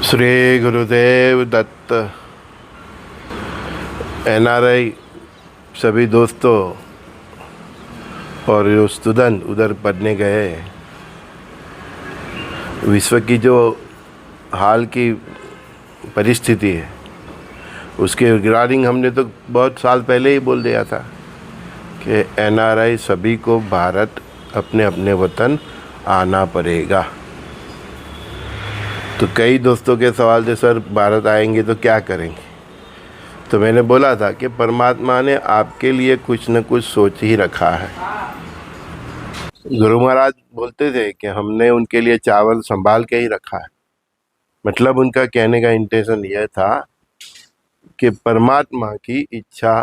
Shri Gurudev Datta. NRI सभी दोस्तों और जो स्टूडेंट उधर पढ़ने गए, विश्व की जो हाल की परिस्थिति है उसके रिगार्डिंग हमने तो बहुत साल पहले ही बोल दिया था कि एनआरआई सभी को भारत अपने अपने वतन आना पड़ेगा। तो कई दोस्तों के सवाल थे, सर भारत आएंगे तो क्या करेंगे। तो मैंने बोला था कि परमात्मा ने आपके लिए कुछ न कुछ सोच ही रखा है। गुरु महाराज बोलते थे कि हमने उनके लिए चावल संभाल के ही रखा है। मतलब उनका कहने का इंटेंशन यह था कि परमात्मा की इच्छा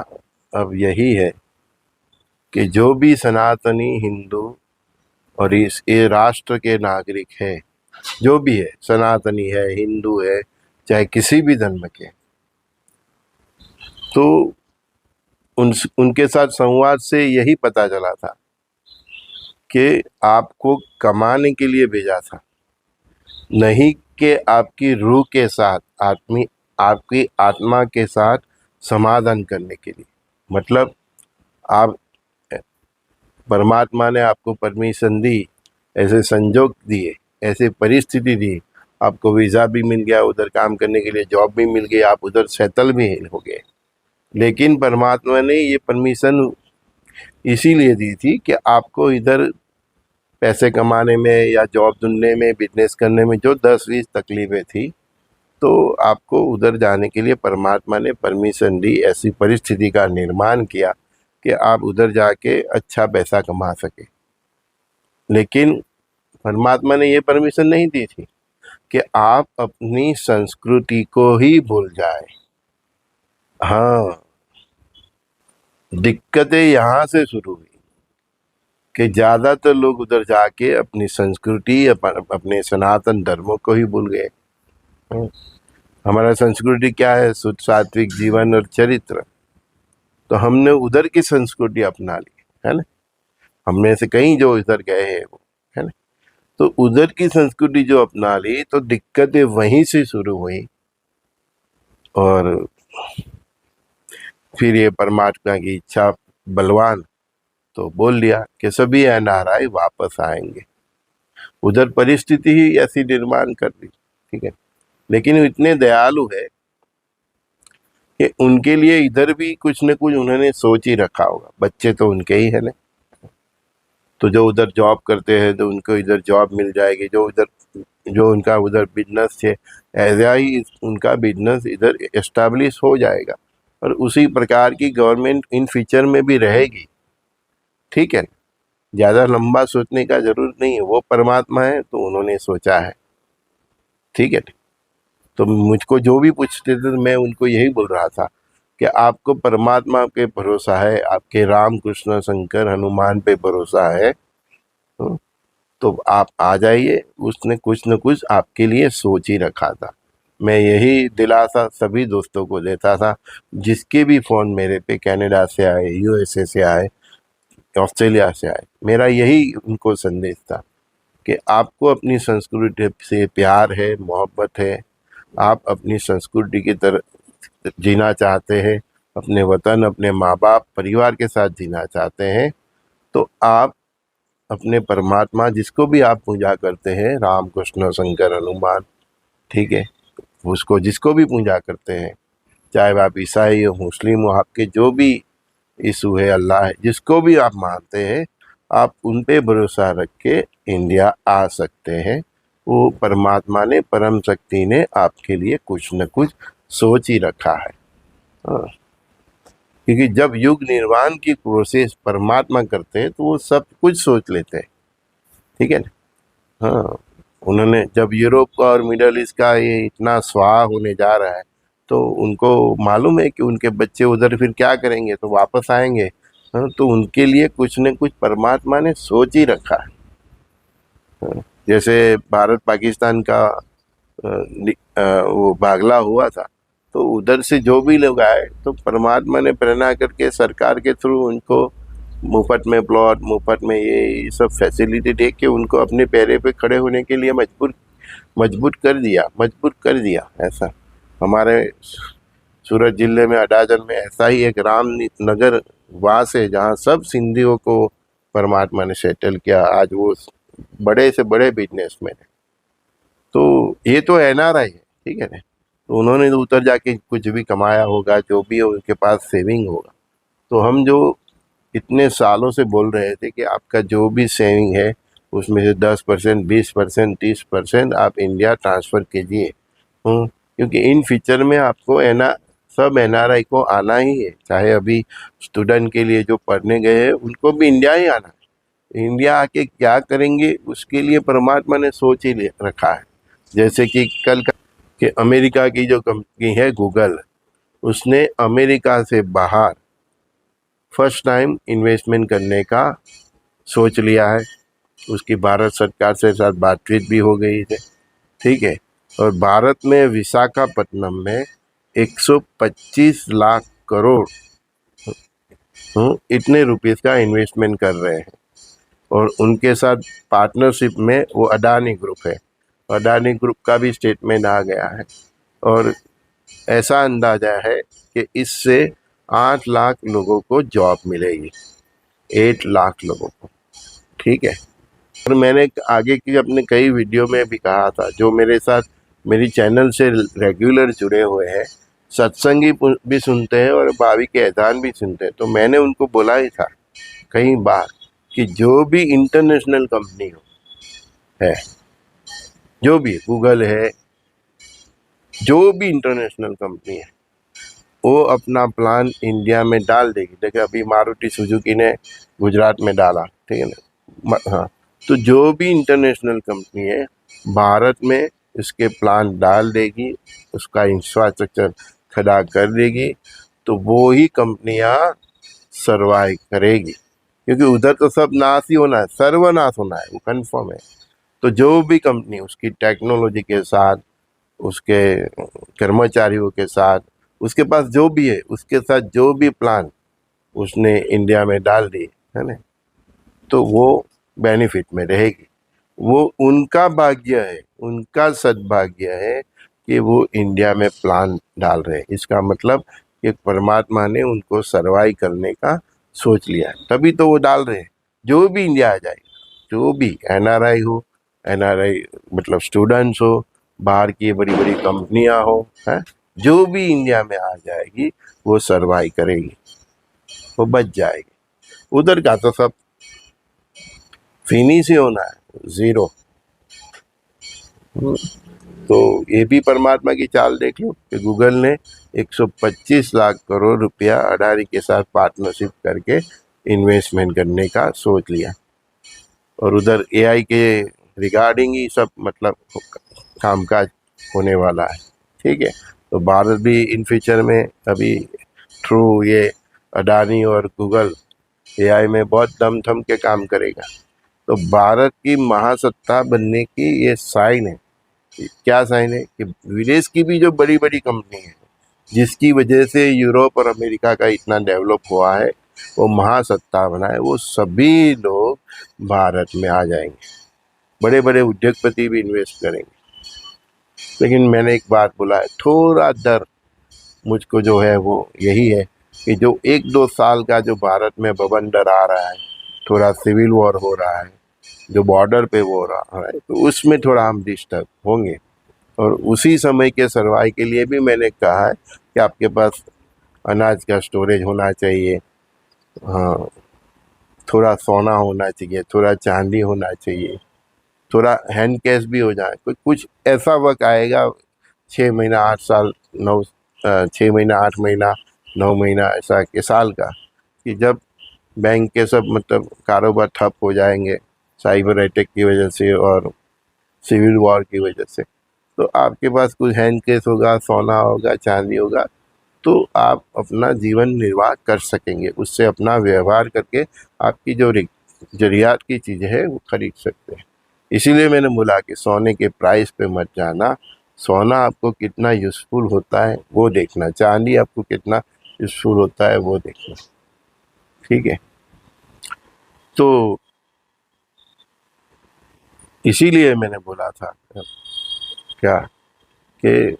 अब यही है कि जो भी सनातनी हिंदू और इस राष्ट्र के नागरिक है, जो भी है, सनातनी है, हिंदू है, चाहे किसी भी धर्म के, तो उनके साथ संवाद से यही पता चला था कि आपको कमाने के लिए भेजा था, नहीं कि आपकी रूह के साथ आपकी आत्मा के साथ समाधान करने के लिए। मतलब आप परमात्मा ने आपको परमिशन दी, ऐसे संजोग दिए, ऐसे परिस्थिति दी, आपको वीज़ा भी मिल गया, उधर काम करने के लिए जॉब भी मिल गई, आप उधर सेटल भी हो गए। लेकिन परमात्मा ने ये परमिशन इसीलिए दी थी कि आपको इधर पैसे कमाने में या जॉब ढूंढने में, बिजनेस करने में जो 10-20 तकलीफ़ें थी, तो आपको उधर जाने के लिए परमात्मा ने परमिशन दी, ऐसी परिस्थिति का निर्माण किया कि आप उधर जाके अच्छा पैसा कमा सके। लेकिन परमात्मा ने ये परमिशन नहीं दी थी कि आप अपनी संस्कृति को ही भूल जाए। हाँ, दिक्कतें यहाँ से शुरू हुई कि ज़्यादातर लोग उधर जाके अपनी संस्कृति, अपने सनातन धर्मों को ही भूल गए। हमारा संस्कृति क्या है? शुद्ध सात्विक जीवन और चरित्र। तो हमने उधर की संस्कृति अपना ली, है ना। हमने से कई जो इधर गए हैं वो, है ना। तो उधर की संस्कृति जो अपना ली तो दिक्कतें वहीं से शुरू हुई। और फिर ये परमात्मा की इच्छा बलवान तो बोल दिया कि सभी एनआरआई वापस आएंगे। उधर परिस्थिति ही ऐसी निर्माण कर दी, ठीक है। लेकिन इतने दयालु है कि उनके लिए इधर भी कुछ न कुछ उन्होंने सोच ही रखा होगा। बच्चे तो उनके ही है ना, तो जो उधर जॉब करते हैं तो उनको इधर जॉब मिल जाएगी। जो उनका उधर बिजनेस है, ऐसा ही उनका बिजनेस इधर एस्टैब्लिश हो जाएगा और उसी प्रकार की गवर्नमेंट इन फ्यूचर में भी रहेगी, ठीक है। ज़्यादा लंबा सोचने का जरूरत नहीं है, वो परमात्मा है तो उन्होंने सोचा है, ठीक है। तो मुझको जो भी पूछते थे तो मैं उनको यही बोल रहा था कि आपको परमात्मा पे भरोसा है, आपके राम कृष्ण शंकर हनुमान पे भरोसा है, तो आप आ जाइए। उसने कुछ न कुछ आपके लिए सोच ही रखा था। मैं यही दिलासा सभी दोस्तों को देता था जिसके भी फ़ोन मेरे पे कनाडा से आए, यूएसए से आए, ऑस्ट्रेलिया से आए। मेरा यही उनको संदेश था कि आपको अपनी संस्कृति से प्यार है, मोहब्बत है, आप अपनी संस्कृति की तरह जीना चाहते हैं, अपने वतन, अपने माँ बाप, परिवार के साथ जीना चाहते हैं, तो आप अपने परमात्मा जिसको भी आप पूजा करते हैं, राम कृष्ण शंकर हनुमान, ठीक है, उसको जिसको भी पूजा करते हैं, चाहे आप ईसाई हो, मुस्लिम हो, आपके जो भी यीशु है, अल्लाह है, जिसको भी आप मानते हैं, आप उन पे भरोसा रख के इंडिया आ सकते हैं। वो परमात्मा ने, परम शक्ति ने आपके लिए कुछ न कुछ सोच ही रखा है। हाँ। क्योंकि जब युग निर्माण की प्रोसेस परमात्मा करते हैं तो वो सब कुछ सोच लेते हैं, ठीक है ना। हाँ, उन्होंने जब यूरोप का और मिडल ईस्ट का ये इतना स्वाहा होने जा रहा है तो उनको मालूम है कि उनके बच्चे उधर फिर क्या करेंगे, तो वापस आएंगे। हाँ, तो उनके लिए कुछ न कुछ परमात्मा ने सोच ही रखा है। हाँ, जैसे भारत पाकिस्तान का वो बागला हुआ था, तो उधर से जो भी लोग आए तो परमात्मा ने प्रेरणा करके सरकार के थ्रू उनको मुफ्त में प्लॉट, मुफ्त में ये सब फैसिलिटी दे के उनको अपने पैरों पे खड़े होने के लिए मजबूर मजबूत कर दिया ऐसा। हमारे सूरत जिले में अडाजन में ऐसा ही एक राम नगर वास है जहाँ सब सिंधियों को परमात्मा ने सेटल किया। आज वो बड़े से बड़े बिजनेसमैन है। तो ये तो एनआरआई है, ठीक है ना। तो उन्होंने तो उधर जाके कुछ भी कमाया होगा, जो भी हो उनके पास सेविंग होगा। तो हम जो इतने सालों से बोल रहे थे कि आपका जो भी सेविंग है उसमें से 10%, 20%, 30% आप इंडिया ट्रांसफ़र कीजिए। क्योंकि इन फ्यूचर में आपको सब एनआरआई को आना ही है। चाहे अभी स्टूडेंट के लिए जो पढ़ने गए हैं उनको भी इंडिया ही आना है। इंडिया आके क्या करेंगे उसके लिए परमात्मा ने सोच ही रखा है। जैसे कि कल का कि अमेरिका की जो कंपनी है गूगल, उसने अमेरिका से बाहर फर्स्ट टाइम इन्वेस्टमेंट करने का सोच लिया है। उसकी भारत सरकार से साथ बातचीत भी हो गई है, ठीक है। और भारत में विशाखापट्टनम में 125 लाख करोड़ इतने रुपीस का इन्वेस्टमेंट कर रहे हैं। और उनके साथ पार्टनरशिप में वो अडानी ग्रुप है। अडानी ग्रुप का भी स्टेटमेंट आ गया है। और ऐसा अंदाजा है कि इससे 8 लाख लोगों को जॉब मिलेगी, 8 लाख लोगों को, ठीक है। और मैंने आगे की अपने कई वीडियो में भी कहा था, जो मेरे साथ मेरी चैनल से रेगुलर जुड़े हुए हैं, सत्संगी भी सुनते हैं और भावी के अजान भी सुनते हैं, तो मैंने उनको बोला ही था कई बार कि जो भी इंटरनेशनल कंपनी है, जो भी गूगल है, जो भी इंटरनेशनल कंपनी है, वो अपना प्लान इंडिया में डाल देगी। देखिए अभी मारुति सुजुकी ने गुजरात में डाला, ठीक है ना। हाँ, तो जो भी इंटरनेशनल कंपनी है भारत में इसके प्लान डाल देगी, उसका इंफ्रास्ट्रक्चर खड़ा कर देगी, तो वो ही कंपनियां सर्वाइव करेगी। क्योंकि उधर तो सब नाश ही होना है, सर्वनाश होना है, वो कंफर्म है। तो जो भी कंपनी उसकी टेक्नोलॉजी के साथ, उसके कर्मचारियों के साथ, उसके पास जो भी है उसके साथ जो भी प्लान उसने इंडिया में डाल दी है ना, तो वो बेनिफिट में रहेगी। वो उनका भाग्य है, उनका सद्भाग्य है कि वो इंडिया में प्लान डाल रहे हैं। इसका मतलब कि परमात्मा ने उनको सर्वाइव करने का सोच लिया है, तभी तो वो डाल रहे हैं। जो भी इंडिया आ जाए, जो भी एनआरआई हो, एनआरआई मतलब स्टूडेंट्स हो, बाहर की बड़ी बड़ी कंपनियां हो, हैं, जो भी इंडिया में आ जाएगी वो सर्वाइव करेगी, वो बच जाएगी। उधर का तो सब फिनिश ही होना है, जीरो। तो ये भी परमात्मा की चाल देख लो कि गूगल ने 125 लाख करोड़ रुपया अडानी के साथ पार्टनरशिप करके इन्वेस्टमेंट करने का सोच लिया। और उधर एआई के रिगार्डिंग ही सब मतलब कामकाज होने वाला है, ठीक है। तो भारत भी इन फ्यूचर में अभी थ्रू ये अडानी और गूगल एआई में बहुत दम थम के काम करेगा। तो भारत की महासत्ता बनने की ये साइन है। क्या साइन है कि विदेश की भी जो बड़ी बड़ी कंपनी है, जिसकी वजह से यूरोप और अमेरिका का इतना डेवलप हुआ है, वो महासत्ता बना है, वो सभी लोग भारत में आ जाएंगे। बड़े बड़े उद्योगपति भी इन्वेस्ट करेंगे। लेकिन मैंने एक बात बोला है, थोड़ा डर मुझको जो है वो यही है कि जो 1-2 साल का जो भारत में बवंडर आ रहा है, थोड़ा सिविल वॉर हो रहा है, जो बॉर्डर पे वो हो रहा है, तो उसमें थोड़ा हम डिस्टर्ब होंगे। और उसी समय के सर्वाइव के लिए भी मैंने कहा है कि आपके पास अनाज का स्टोरेज होना चाहिए, हाँ, थोड़ा सोना होना चाहिए, थोड़ा चांदी होना चाहिए, थोड़ा हैंड कैश भी हो जाए। कुछ ऐसा वक्त आएगा, 6 महीना 8 साल 6 महीना 8 महीना 9 महीना ऐसा के साल का, कि जब बैंक के सब मतलब कारोबार ठप हो जाएंगे साइबर अटैक की वजह से और सिविल वॉर की वजह से, तो आपके पास कुछ हैंड कैश होगा, सोना होगा, चांदी होगा, तो आप अपना जीवन निर्वाह कर सकेंगे। उससे अपना व्यवहार करके आपकी जो जरूरियात की चीज़ें हैं वो खरीद सकते हैं। इसीलिए मैंने बोला कि सोने के प्राइस पे मत जाना। सोना आपको कितना यूज़फुल होता है वो देखना, चांदी आपको कितना यूज़फुल होता है वो देखना, ठीक है। तो इसीलिए मैंने बोला था क्या कि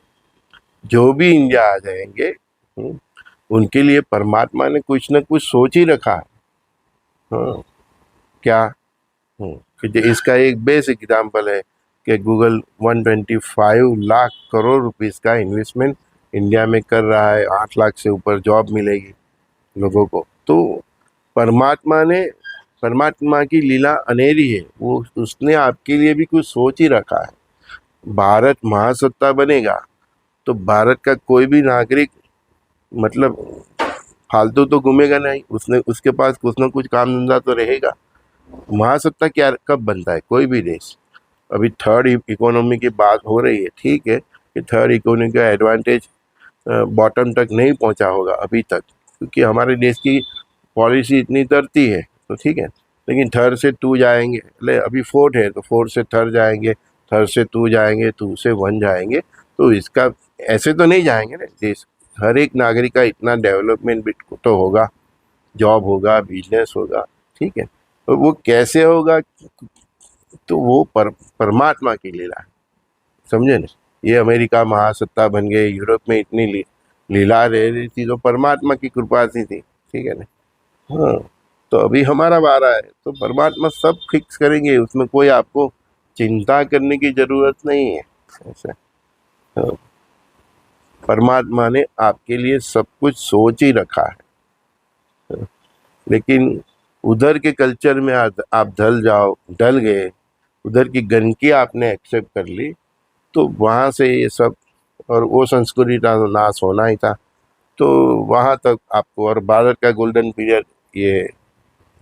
जो भी इंडिया आ जाएंगे उनके लिए परमात्मा ने कुछ न कुछ सोच ही रखा है। हाँ, क्या कि इसका एक बेसिक एग्जाम्पल है कि गूगल 125 लाख करोड़ रुपीस का इन्वेस्टमेंट इंडिया में कर रहा है, 8 लाख से ऊपर जॉब मिलेगी लोगों को। तो परमात्मा की लीला अनेरी है, वो उसने आपके लिए भी कुछ सोच ही रखा है। भारत महासत्ता बनेगा तो भारत का कोई भी नागरिक मतलब फालतू तो घूमेगा नहीं, उसने उसके पास कुछ ना कुछ काम धंधा तो रहेगा। महासत्ता क्या कब बनता है कोई भी देश? अभी थर्ड इकोनॉमी की बात हो रही है, ठीक है कि थर्ड इकोनॉमी का एडवांटेज बॉटम तक नहीं पहुंचा होगा अभी तक, क्योंकि हमारे देश की पॉलिसी इतनी तरती है, तो ठीक है। लेकिन थर्ड से टू जाएंगे, ले अभी फोर्थ है तो फोर्थ से थर्ड जाएंगे, थर्ड से टू जाएंगे, टू से वन जाएंगे। तो इसका ऐसे तो नहीं जाएंगे ना देश। हर एक नागरिक का इतना डेवलपमेंट भी तो होगा, जॉब होगा, बिजनेस होगा, ठीक है। तो वो कैसे होगा? तो वो परमात्मा की लीला है, समझे ना। ये अमेरिका महासत्ता बन गए, यूरोप में इतनी लीला रह रही थी तो परमात्मा की कृपा से थी, ठीक है ना। हाँ, तो अभी हमारा वारा है तो परमात्मा सब फिक्स करेंगे, उसमें कोई आपको चिंता करने की जरूरत नहीं है। ऐसा हाँ, परमात्मा ने आपके लिए सब कुछ सोच ही रखा है। लेकिन उधर के कल्चर में आप ढल गए, उधर की गंदगी आपने एक्सेप्ट कर ली, तो वहाँ से ये सब और वो संस्कृति का नाश होना ही था। तो वहाँ तक आपको, और भारत का गोल्डन पीरियड ये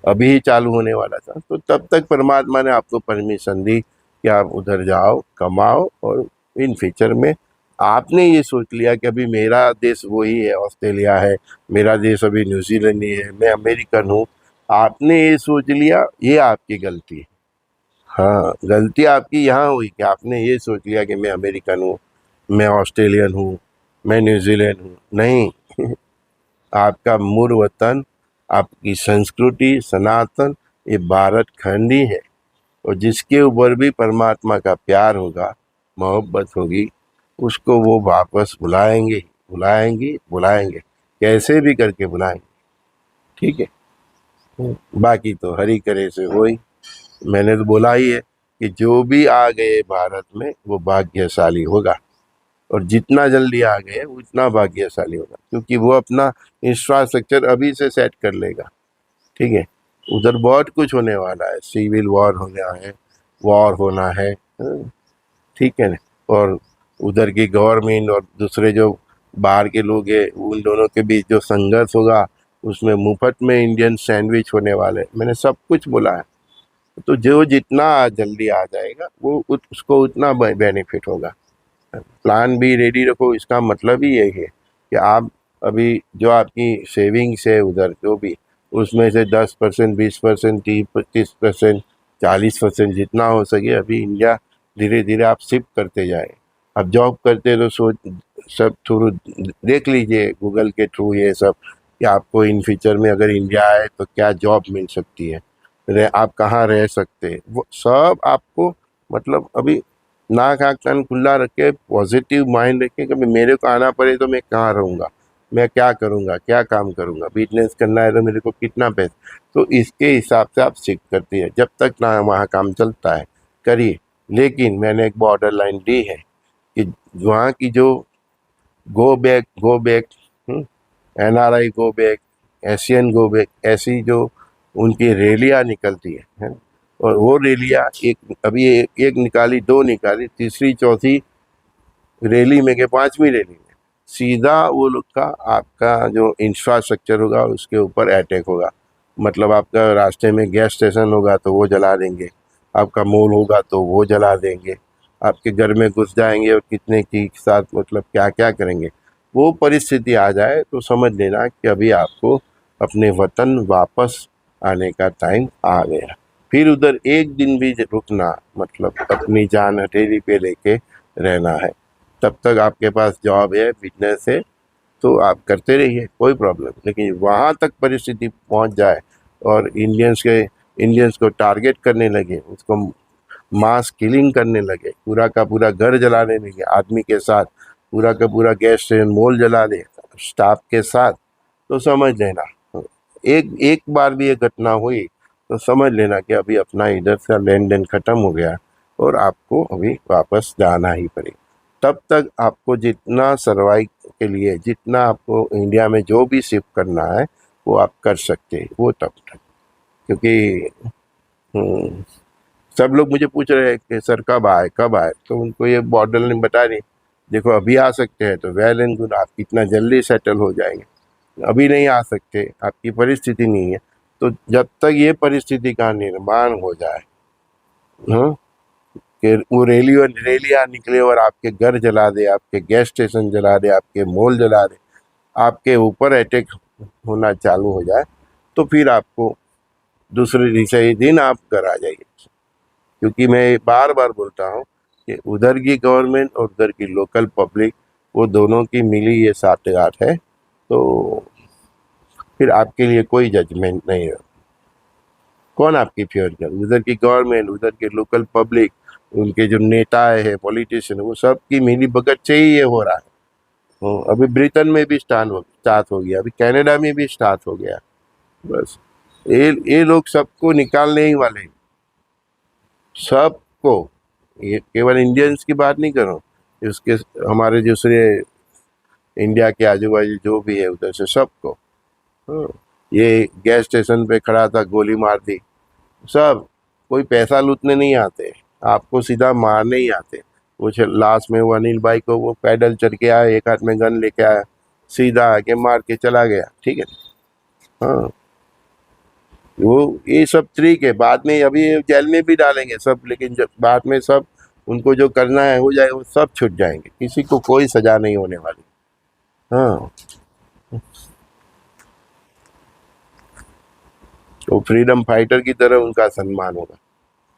अभी ही चालू होने वाला था, तो तब तक परमात्मा ने आपको परमिशन दी कि आप उधर जाओ, कमाओ। और इन फ्यूचर में आपने ये सोच लिया कि अभी मेरा देश वही है, ऑस्ट्रेलिया है, मेरा देश अभी न्यूजीलैंड ही है, मैं अमेरिकन हूँ। आपने ये सोच लिया, ये आपकी गलती है। हाँ, गलती आपकी यहाँ हुई कि आपने ये सोच लिया कि मैं अमेरिकन हूँ, मैं ऑस्ट्रेलियन हूँ, मैं न्यूजीलैंड हूँ। नहीं, आपका मूल वतन, आपकी संस्कृति सनातन, ये भारत खंड ही है। और जिसके ऊपर भी परमात्मा का प्यार होगा, मोहब्बत होगी, उसको वो वापस बुलाएंगे, बुलाएंगे, बुलाएंगे, कैसे भी करके बुलाएंगे, ठीक है। बाकी तो हरि करे से होई। मैंने तो बोला ही है कि जो भी आ गए भारत में वो भाग्यशाली होगा, और जितना जल्दी आ गए उतना भाग्यशाली होगा, क्योंकि वो अपना इंफ्रास्ट्रक्चर अभी से सेट कर लेगा, ठीक है। उधर बहुत कुछ होने वाला है, सिविल वॉर होना है, ठीक है ना। और उधर की गवर्नमेंट और दूसरे जो बाहर के लोग हैं, उन दोनों के बीच जो संघर्ष होगा, उसमें मुफ्त में इंडियन सैंडविच होने वाले, मैंने सब कुछ बोला है। तो जो जितना जल्दी आ जाएगा वो उसको उतना बेनिफिट होगा। प्लान भी रेडी रखो, इसका मतलब ही यही है कि आप अभी जो आपकी सेविंग्स है उधर जो भी, उसमें से 10%, 20%, 30%, 40% जितना हो सके अभी इंडिया धीरे धीरे आप शिफ्ट करते जाए। अब जॉब करते तो सोच सब थ्रू देख लीजिए गूगल के थ्रू ये सब, कि आपको इन फ्यूचर में अगर इंडिया आए तो क्या जॉब मिल सकती है, आप कहाँ रह सकते हैं, वो सब आपको मतलब अभी नाक आँख कान खुला रख के पॉजिटिव माइंड रख के, कभी मेरे को आना पड़े तो मैं कहाँ रहूँगा, मैं क्या करूँगा, क्या काम करूँगा, बिजनेस करना है तो मेरे को कितना पैसा, तो इसके हिसाब से आप सीख करती है। जब तक ना वहाँ काम चलता है करिए। लेकिन मैंने एक बॉर्डर लाइन दी है कि वहाँ की जो go back, NRI go back, Asian go back, ऐसी जो उनकी रैलियाँ निकलती है, और वो रैलियाँ अभी एक निकाली, दो निकाली, तीसरी चौथी रैली में के पांचवी रैली में सीधा वो लोग का आपका जो इंफ्रास्ट्रक्चर होगा उसके ऊपर अटैक होगा। मतलब आपका रास्ते में गैस स्टेशन होगा तो वो जला देंगे, आपका मॉल होगा तो वो जला देंगे, आपके घर में घुस जाएंगे और कितने की साथ मतलब क्या क्या करेंगे। वो परिस्थिति आ जाए तो समझ लेना कि अभी आपको अपने वतन वापस आने का टाइम आ गया। फिर उधर एक दिन भी रुकना मतलब अपनी जान हथेली पे लेके रहना है। तब तक आपके पास जॉब है, बिजनेस है, तो आप करते रहिए, कोई प्रॉब्लम। लेकिन वहाँ तक परिस्थिति पहुँच जाए और इंडियंस को टारगेट करने लगे, उसको मास किलिंग करने लगे, पूरा का पूरा घर जलाने लगे आदमी के साथ, पूरा का पूरा गैस स्टेशन मॉल जला दे स्टाफ के साथ, तो समझ लेना एक एक बार भी ये घटना हुई तो समझ लेना कि अभी अपना इधर से लेन देन खत्म हो गया और आपको अभी वापस जाना ही पड़ेगा। तब तक आपको जितना सर्वाइव के लिए जितना आपको इंडिया में जो भी शिफ्ट करना है वो आप कर सकते हैं, वो तब तक। क्योंकि सब लोग मुझे पूछ रहे हैं कि सर कब आए, तो उनको ये बॉर्डर ने बता रही, देखो अभी आ सकते हैं तो वेल एंड गुड, आप कितना जल्दी सेटल हो जाएंगे, अभी नहीं आ सकते, आपकी परिस्थिति नहीं है, तो जब तक ये परिस्थिति का निर्माण हो जाए, हाँ, कि वो रैलियां निकले और आपके घर जला दे, आपके गैस स्टेशन जला दे, आपके मॉल जला दे, आपके ऊपर अटैक होना चालू हो जाए, तो फिर आपको दूसरे तीसरे दिन आप घर आ जाइए। क्योंकि मैं बार बार बोलता हूँ कि उधर की गवर्नमेंट और उधर की लोकल पब्लिक, वो दोनों की मिली ये साठगांठ है, तो फिर आपके लिए कोई जजमेंट नहीं है। कौन आपकी फेयर कर, उधर की गवर्नमेंट, उधर के लोकल पब्लिक, उनके जो नेता है पॉलिटिशियन, वो सब की मिली भगत से ही ये हो रहा है। अभी ब्रिटेन में भी स्टार्ट हो गया, अभी कनाडा में भी स्टार्ट हो गया। बस ये लोग सबको निकालने ही वाले हैं, सबको। ये केवल इंडियंस की बात नहीं कर रहा हूँ, उसके हमारे दूसरे इंडिया के आजू बाजू जो भी है उधर से सबको। हाँ, ये गैस स्टेशन पे खड़ा था, गोली मार दी, सब कोई पैसा लूटने नहीं आते, आपको सीधा मारने ही आते। वो लास्ट में वो अनिल भाई को वो पैदल चढ़ के आया, एक हाथ में गन लेके आया, सीधा आके मार के चला गया, ठीक है। हाँ, वो ये सब ट्रिक है, बाद में अभी जेल में भी डालेंगे सब, लेकिन जब बाद में सब उनको जो करना है हो जाए, वो सब छूट जाएंगे, किसी को कोई सजा नहीं होने वाली। हाँ, वो फ्रीडम फाइटर की तरह उनका सम्मान होगा।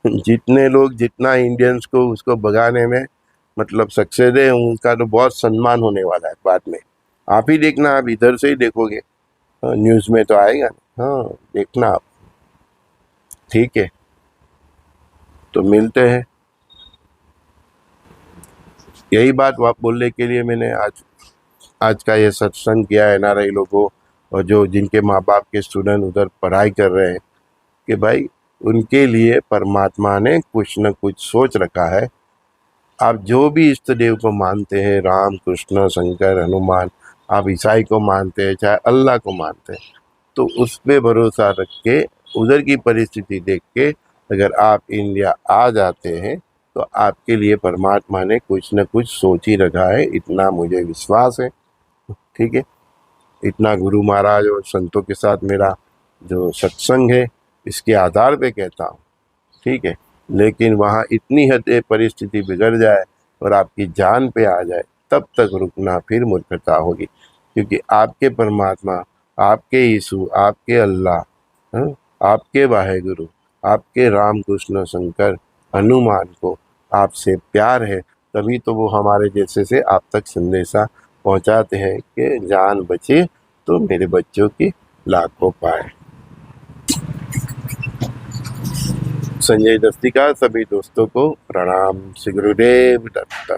जितने लोग जितना इंडियंस को उसको भगाने में मतलब सक्सेस है, उनका तो बहुत सम्मान होने वाला है बाद में। आप ही देखना, आप इधर से ही देखोगे, न्यूज़ में तो आएगा। हाँ, देखना आप। ठीक है, तो मिलते हैं। यही बात आप बोलने के लिए मैंने आज आज का ये सत्संग किया है एनआरआई लोगों, और जो जिनके माँ बाप के स्टूडेंट उधर पढ़ाई कर रहे हैं, कि भाई उनके लिए परमात्मा ने कुछ न कुछ सोच रखा है। आप जो भी इष्ट देव को मानते हैं, राम कृष्ण शंकर हनुमान, आप ईसाई को मानते हैं चाहे अल्लाह को मानते हैं, तो उस पे भरोसा रख के उधर की परिस्थिति देख के अगर आप इंडिया आ जाते हैं, तो आपके लिए परमात्मा ने कुछ न कुछ सोच ही रखा है, इतना मुझे विश्वास है। ठीक है, इतना गुरु महाराज और संतों के साथ मेरा जो सत्संग है, इसके आधार पे कहता हूँ। ठीक है, लेकिन वहाँ इतनी हद परिस्थिति बिगड़ जाए और आपकी जान पे आ जाए, तब तक रुकना फिर मूर्खता होगी। क्योंकि आपके परमात्मा, आपके यीशु, आपके अल्लाह, हाँ, आपके वाहेगुरु, आपके राम कृष्ण शंकर हनुमान को आपसे प्यार है, तभी तो वो हमारे जैसे से आप तक संदेशा पहुंचाते हैं कि जान बचे तो मेरे बच्चों की लाखों पाए। संजय दस्ती का सभी दोस्तों को प्रणाम। श्री गुरुदेव दत्त।